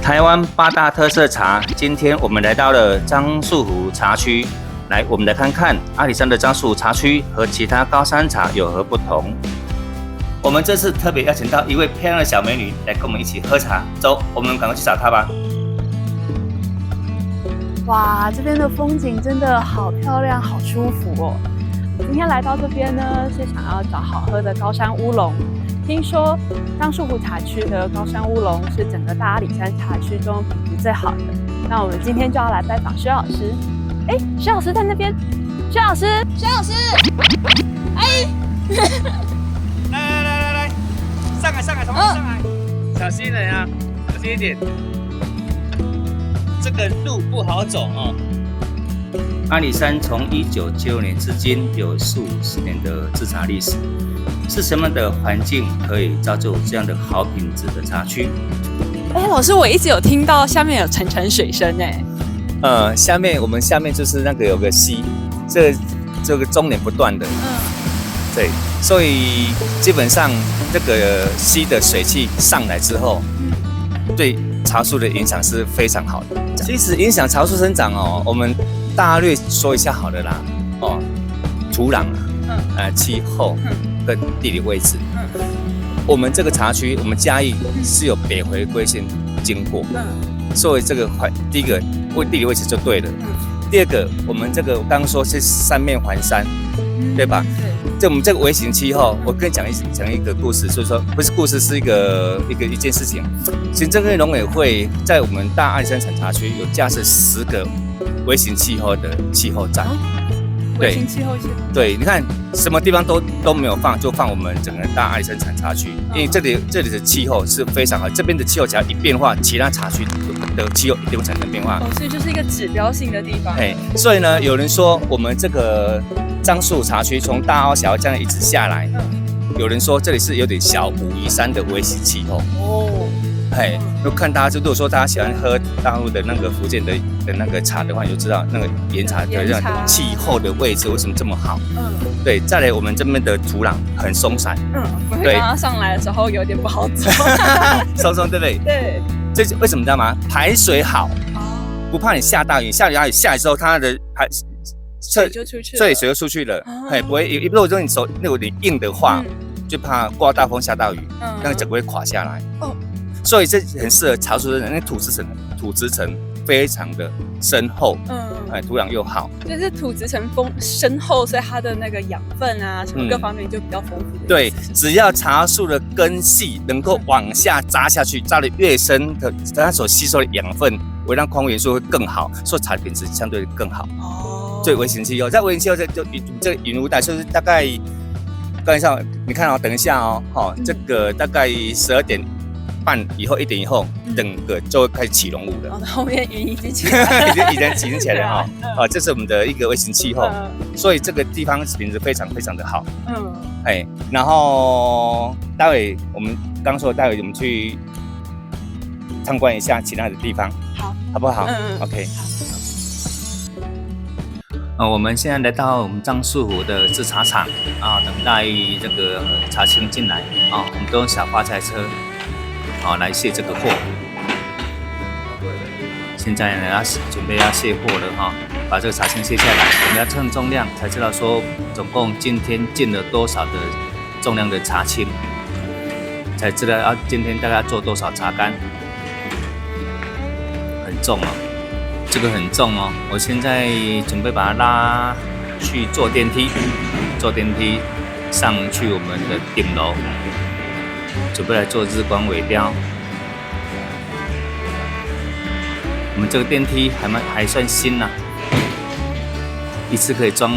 台湾8大特色茶，今天我们来到了樟树湖茶区。来，我们来看看阿里山的樟树湖茶区和其他高山茶有何不同。我们这次特别邀请到一位漂亮的小美女来跟我们一起喝茶。走，我们赶快去找她吧。哇，这边的风景真的好漂亮，好舒服哦。今天来到这边呢，是想要找好喝的高山乌龙。听说樟树湖茶区的高山乌龙是整个大阿里山茶区中品质最好的。那我们今天就要来拜访薛老师。哎，薛老师在那边。薛老师，哎，来，上来，同学上来，小心人啊，小心一点。这个路不好走哦。阿里山从1996年至今有40-50年的制茶历史。是什么的环境可以造就这样的好品质的茶区？哎，老师，我一直有听到下面有潺潺水声哎。我们下面就是那个有个溪，这个终年不断的。对，所以基本上这个溪的水汽上来之后，对茶树的影响是非常好的。其实影响茶树生长哦，我们大略说一下好了啦。土壤啊，气候。跟地理位置，我们这个茶区，我们嘉义是有北回归线经过，所以这个第一个地理位置就对了。第二个，我们这个我刚刚说是三面环山，对吧？对。我们这个微型气候，我跟你讲一个故事，所以说不是故事，是一件事情。行政院农委会在我们大阿里山产茶区有架设10个微型气候的气候站。微型气候线，对，你看什么地方都没有放，就放我们整个大阿里山产茶区，因为这里的气候是非常好，这边的气候只要一变化，其他茶区的气候一定会产生变化。所以就是一个指标性的地方。所以呢，有人说我们这个樟树茶区从大凹小凹这样一直下来，有人说这里是有点小武夷山的微型气候。就看大家，如果说大家喜欢喝大陆的那个福建的那个茶的话，你就知道那个岩茶的这样气候的位置为什么这么好。对，再来我们这边的土壤很松散。对，刚刚上来的时候有点不好走。松对不对？对。这是为什么你知道吗？排水好，不怕你下大雨，下来之后，它的水就出去了。对，水就出去了。不会，如果说你手有点硬的话，就怕刮大风下大雨，那个整个会垮下来。所以这很适合茶树的人，那土质层非常的深厚，土壤又好，就是土质层深厚，所以它的那个养分啊，什么各方面就比较丰富。对，只要茶树的根系能够往下扎下去，扎得越深的，它所吸收的养分、微量矿物元素会更好，所以茶品质相对更好。所以微型气候，在微型气候这个云雾带，就是大概，刚才上你看等一下这个大概12点半以后1点以后，整个就会开始起浓雾了。后面云已经起来了，已经起来了这是我们的一个微型气候，所以这个地方品质非常非常的好。然后待会我们刚说，待会我们去参观一下其他的地方，好不好？OK。我们现在来到我们樟树湖的制茶厂等待这个茶青进来我们都用小发财车。来卸这个货。现在呢，准备要卸货了把这个茶青卸下来，我们要称重量，才知道说总共今天进了多少的重量的茶青，才知道今天大概做多少茶干。很重这个很重我现在准备把它拉去坐电梯上去我们的顶楼。准备来做日光尾雕。我们这个电梯还算新一次可以装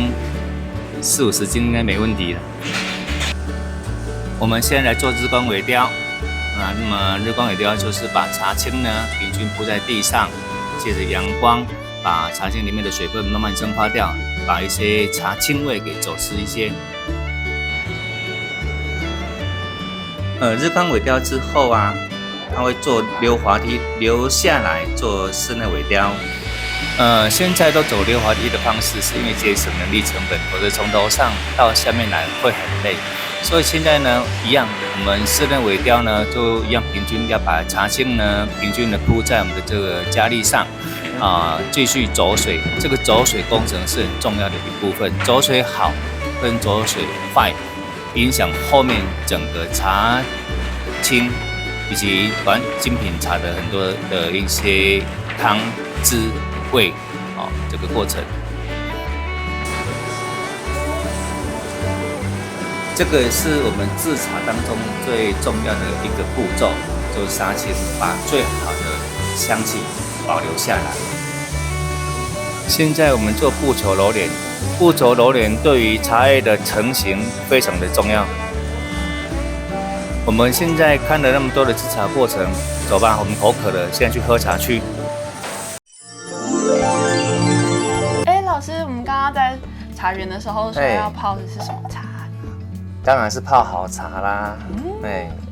40-50斤，应该没问题了。我们现在来做日光尾雕那么日光尾雕就是把茶青呢平均铺在地上，借着阳光把茶青里面的水分慢慢蒸发掉，把一些茶青味给走失一些。日光尾雕之后它会做溜滑梯流下来做室内尾雕。现在都走溜滑梯的方式，是因为节省人力成本，否则从楼上到下面来会很累。所以现在呢，一样，我们室内尾雕呢，就一样平均要把茶青呢平均的铺在我们的这个加力上，继续走水。这个走水工程是很重要的一部分，走水好跟走水坏，影响后面整个茶青以及精品茶的很多的一些汤汁味，这个过程。这个是我们制茶当中最重要的一个步骤，就是杀青，把最好的香气保留下来。现在我们做布球揉捻，布球揉捻对于茶叶的成型非常的重要。我们现在看了那么多的制茶过程，走吧，我们口渴了，现在去喝茶去。老师，我们刚刚在茶园的时候说要泡的是什么茶？当然是泡好茶啦。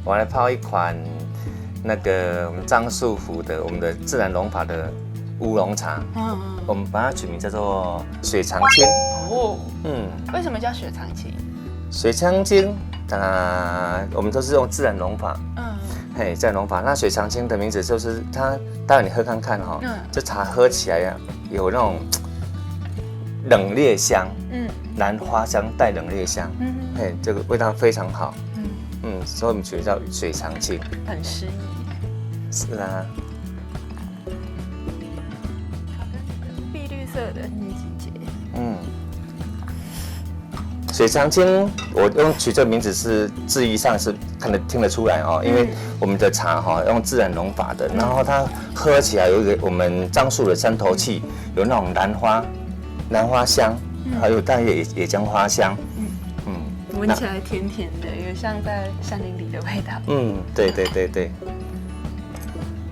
我来泡一款那个我们樟树湖的我们的自然溶法的乌龙茶。我们把它取名叫做水长青。为什么叫水长青？水长青，我们都是用自然溶法。自然溶法。那水长青的名字就是它，待会你喝看看哈。这茶喝起来呀，有那种冷冽香。兰花香带冷冽香。这个味道非常好。所以我们取叫水长青。很诗意。是啊。碧绿色的季节。水长青，我用取这个名字是字义上是听得出来哦，因为我们的茶用自然溶法的，然后它喝起来有一个我们樟树的山头气，有那种兰花香，还有带野姜花香。闻起来甜甜的，有像在山林里的味道。对。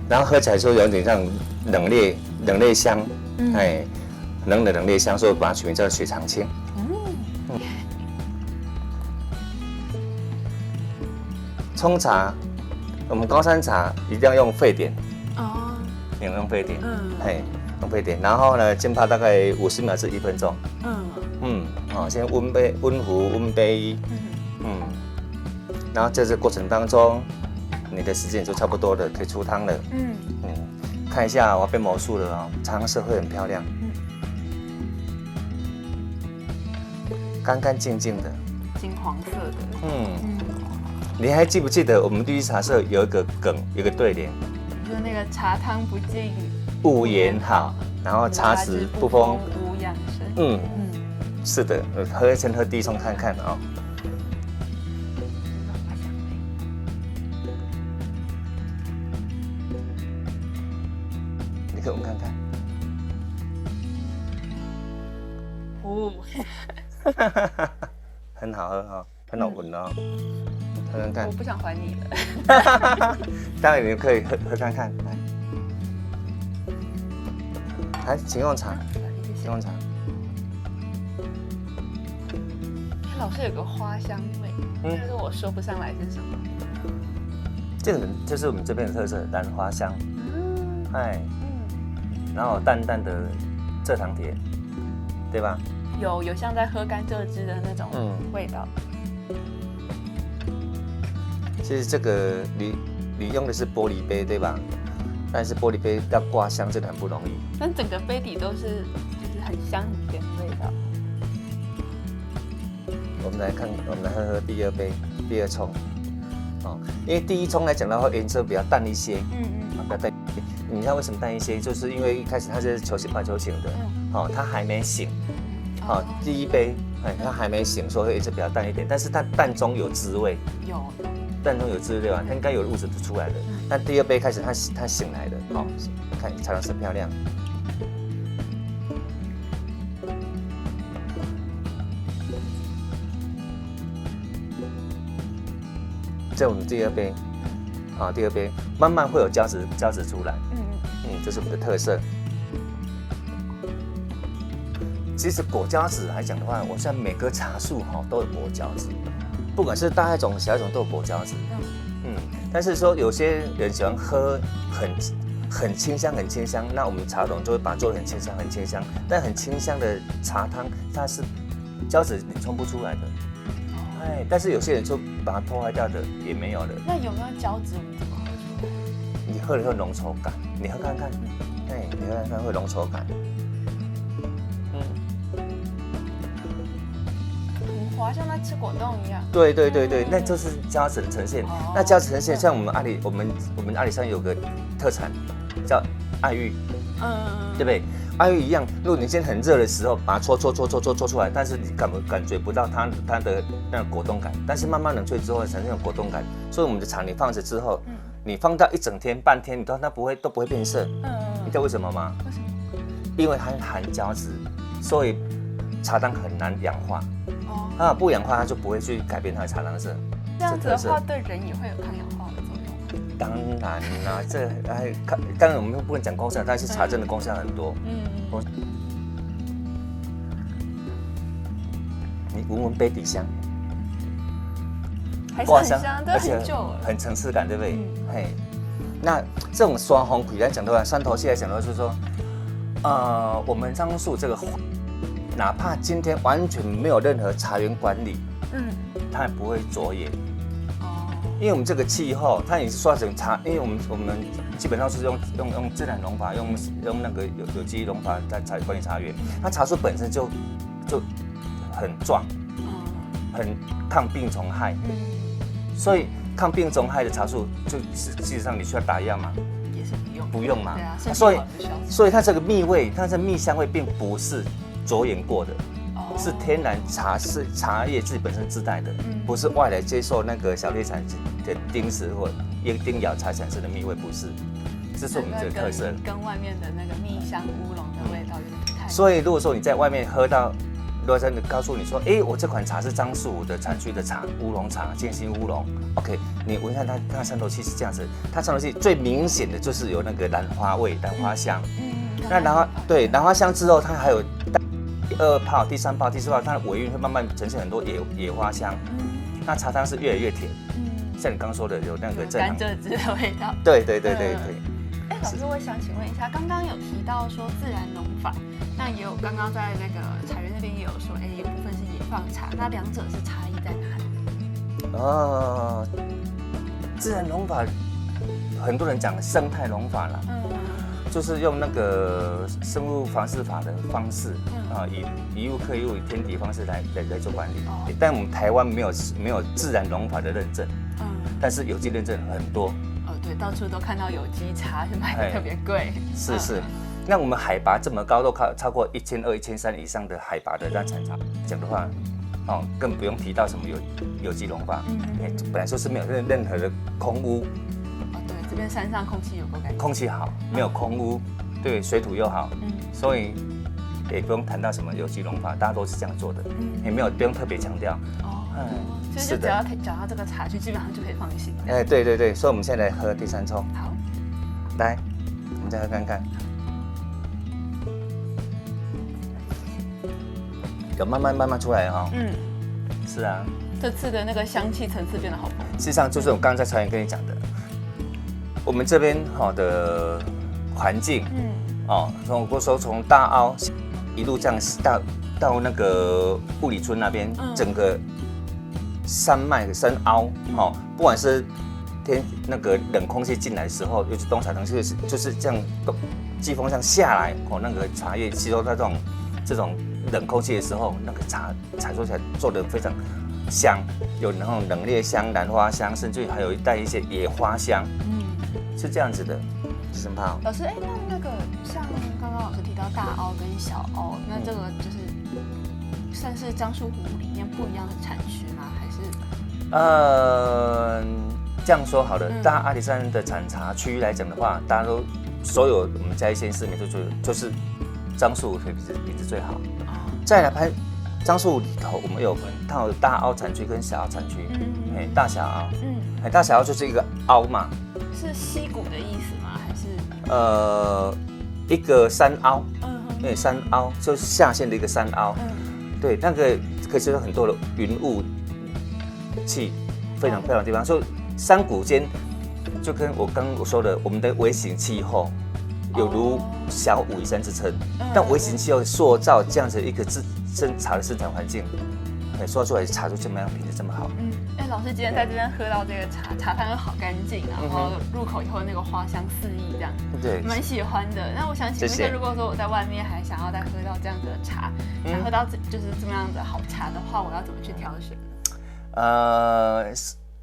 然后喝起来就有点像冷冽香，冷冽香，所以我把它取名叫水长青。冲茶，我们高山茶一定要用沸点。用沸点。用沸点，然后呢浸泡大概50秒至1分钟。先温壶温杯。然后在这过程当中，你的时间就差不多了，可以出汤了。看一下我变魔术了哦，茶色会很漂亮。干干净净的，金黄色的。你还记不记得我们绿茶社有一个梗，有一个对联？就是那个茶汤不进无言好，然后茶籽不丰无养生。是的，先喝第一冲看看啊。你给我们看看。很好喝哈，很好闻哦。喝看看。我不想还你了。当然你可以喝看看，来，请用茶，请用茶。老是有个花香味，但是我说不上来是什么。这个就是我们这边的特色，兰花香。然后淡淡的蔗糖甜，对吧？有像在喝甘蔗汁的那种味道。其实这个你用的是玻璃杯，对吧？但是玻璃杯要挂香真的很不容易。但整个杯底都是就是很香很甜的味道。我们来喝喝第二杯，第二冲。因为第一冲来讲的话，颜色比较淡一些。比较淡。你知道为什么淡一些？就是因为一开始它是白球型的，它还没醒。第一杯，它还没醒，所以颜色比较淡一点。但是它淡中有滋味。淡中有滋味吧？它应该有物质出来的。但第二杯开始它醒来了，看茶色漂亮。这我们第二杯，第二杯慢慢会有胶质出来。这是我们的特色。其实果胶质来讲的话，我现在每棵茶树都有果胶质，不管是大一种小一种都有果胶质。但是说有些人喜欢喝很清香，那我们茶农就会把它做得很清香，但很清香的茶汤它是胶质你冲不出来的。哎，但是有些人就把它破坏掉的也没有了。那有没有胶质？我们怎么喝出来？你喝了会浓稠感，你喝看看，哎，你喝看看会浓稠感。很滑，像在吃果冻一样。对，那就是胶质的呈现。那胶质呈现，像我们阿里山有个特产叫爱玉，对不对？爱玉一样，如果你今天很热的时候，把它搓出来，但是你感觉不到它的那个果冻感，但是慢慢冷却之后产生果冻感。所以我们的茶你放着之后，你放到一整天、半天，它都不会变色。你知道为什么吗？为什么？因为它含胶质，所以茶汤很难氧化。它不氧化，它就不会去改变它的茶汤色。这样子的话，对人也会有抗氧化的作用。当然啦，当然我们不能讲功效，但是茶真的功效很多。你闻杯底香，还是很香，而且很层次感，对不对？嘿，那这种双红葵来讲的话，山头蟹来讲的话，就是说，我们樟树这个，哪怕今天完全没有任何茶园管理，它也不会着野。因为我们这个气候，它也是刷成茶，因为我们基本上是用自然农法，用那个有机农法在管理茶园。它茶树本身就很壮，很抗病虫害，所以抗病虫害的茶树，就是事实上你需要打药吗？也是不用嘛。对啊，所以它这个蜜味，它的蜜香味并不是着眼过的。是天然茶叶自己本身自带的，不是外来接受那个小猎蝉的叮食或叮咬才产生的蜜味，不是，这是我们这个特色。跟外面的那个蜜香乌龙的味道有点不太一样。所以如果说你在外面喝到，如果真的告诉你说，我这款茶是樟树的产区的茶，乌龙茶，建新乌龙 ，OK， 你闻一下它山头气是这样子，它山头气最明显的就是有那个兰花味、兰花香。那兰花香之后，它还有。第2泡、第3泡、第4泡，它的尾韵会慢慢呈现很多野花香。那茶汤是越来越甜。像你刚说的，有那个甘蔗汁的味道。对。老师，我想请问一下，刚刚有提到说自然农法，那也有刚刚在那个茶园那边也有说，有部分是野放茶，那两者是差异在哪里？自然农法，很多人讲生态农法啦。就是用那个生物防治法的方式以物克一物，以天敌方式来做管理。但我们台湾没有自然农法的认证，但是有机认证很多。对，到处都看到有机茶，卖的特别贵。是。那我们海拔这么高，都超过1200、1300以上的海拔的让产茶讲的话，更不用提到什么有机农法。本来说是没有任何的空污。这边山上空气有够干净，空气好，没有空污，对，水土又好，所以也不用谈到什么有机农法，大家都是这样做的，也不用特别强调。所以就只要讲到这个茶具，基本上就可以放心。对，所以我们现在来喝第3冲。好，来，我们再喝看看，有慢慢出来哈。是啊，这次的那个香气层次变得好丰富。事实上，就是我刚刚在茶园跟你讲的。我们这边的环境，从大凹一路这样到那个雾里村那边，整个山脉深凹，不管是那个冷空气进来的时候，尤其冬茶汤就是这样，季风这样下来，那个茶叶吸收到这种冷空气的时候，那个茶做起来做得非常香，有那种冷冽香、兰花香，甚至还有带一些野花香。是这样子的，是什么泡？老师，那个像刚刚老师提到大凹跟小凹，那这个就是算是樟树湖里面不一样的产区吗？还是？这样说好了，大阿里山的产茶区来讲的话，大家都所有我们嘉义县市民都觉得就是樟树品质最好。再来拍樟树里头，我们有分到大凹产区跟小凹产区，大小凹，大小凹就是一个凹嘛。是溪谷的意思吗？还是一个山凹？山凹就是下线的一个山凹。对，那个可以是有很多的云雾气，非常漂亮的地方。所以山谷间就跟我刚刚说的，我们的微型气候有如小武夷山之称，但微型气候塑造这样子一个茶的生产环境，说出来茶就这么样品质这么好。老师今天在这边喝到这个茶汤又好干净，然后入口以后那个花香四溢，这样对，蛮喜欢的。那我想请问一下，如果说我在外面还想要再喝到这样的茶，想喝到就是这么样的好茶的话，我要怎么去挑选？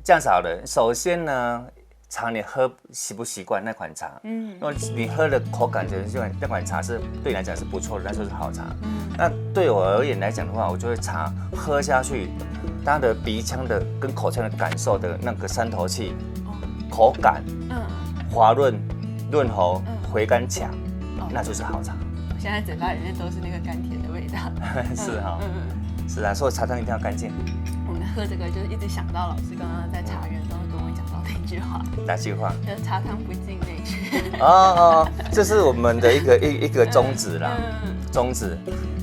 这样子好了，首先呢，茶你喝习不习惯那款茶？如果你喝的口感觉得那款茶是对你来讲是不错的，那就是好茶。那对我而言来讲的话，我就会茶喝下去，它的鼻腔的跟口腔的感受的那个山头气，口感，滑润、润喉、回甘强，那就是好茶。我现在嘴巴里面都是那个甘甜的味道。是哈，是啊，所以茶汤一定要干净。我们喝这个就是一直想到老师刚刚在茶园的时候跟我讲到的一句话。哪句话？就是茶汤不进内去。这是我们的一个宗旨啦。宗旨。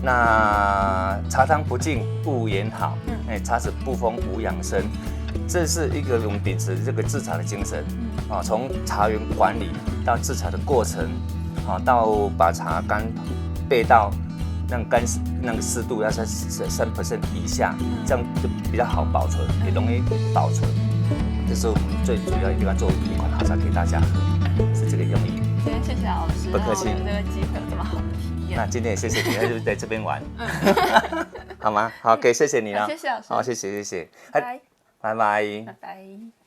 那茶汤不进勿言好，茶子不风无养生，这是一个我们秉持这个制茶的精神。从茶园管理到制茶的过程，到把茶干焙到那个湿度要在3% 以下，这样就比较好保存，也容易保存。这是我们最主要一定要做一款好茶给大家喝，是这个用意。今天谢谢老师，不客气，有这个机会有这么好的体验。那今天也谢谢你，就在这边玩，好吗？好，谢谢你了。谢谢老师。好，谢谢，拜拜。拜拜。拜拜。